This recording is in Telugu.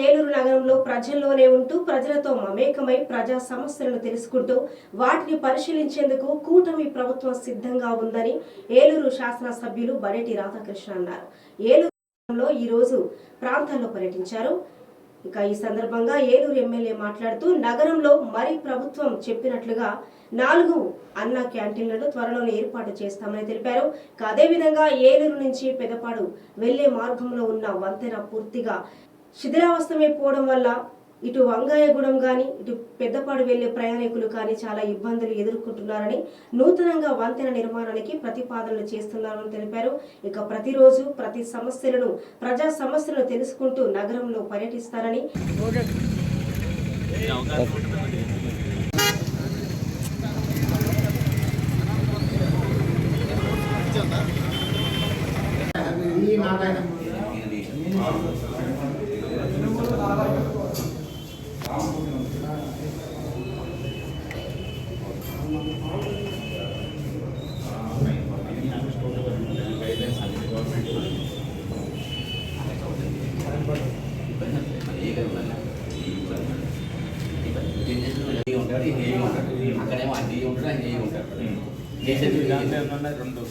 ఏలూరు నగరంలో ప్రజల్లోనే ఉంటూ ప్రజలతో మమేకమై ప్రజా సమస్యలను తెలుసుకుంటూ వాటిని పరిశీలించేందుకు కూటమి ప్రభుత్వం సిద్ధంగా ఉందని ఏలూరు శాసనసభ్యులు బడేటి రాధాకృష్ణ అన్నారు. ఏలూరులో ఈ రోజు ప్రాంతాల్లో పర్యటించారు. ఇక ఈ సందర్భంగా ఏలూరు ఎమ్మెల్యే మాట్లాడుతూ నగరంలో మరి ప్రభుత్వం చెప్పినట్లుగా 4 అన్న క్యాంటీన్లను త్వరలోనే ఏర్పాటు చేస్తామని తెలిపారు. అదేవిధంగా ఏలూరు నుంచి పెదపాడు వెళ్లే మార్గంలో ఉన్న వంతెన పూర్తిగా శిథిలావస్థమైపోవడం వల్ల ఇటు వంగాయగూడెం కానీ ఇటు పెద్దపాడు వెళ్లే ప్రయాణికులు కానీ చాలా ఇబ్బందులు ఎదుర్కొంటున్నారని, నూతనంగా వంతెన నిర్మాణానికి ప్రతిపాదనలు చేస్తున్నారని తెలిపారు. ఇక ప్రతిరోజు ప్రతి సమస్యలను ప్రజా సమస్యలను తెలుసుకుంటూ నగరంలో పర్యటిస్తారని అక్కడేమో అడ్డీ ఉంటాడు, అన్నీ ఉంటాడు. చేసేది రెండు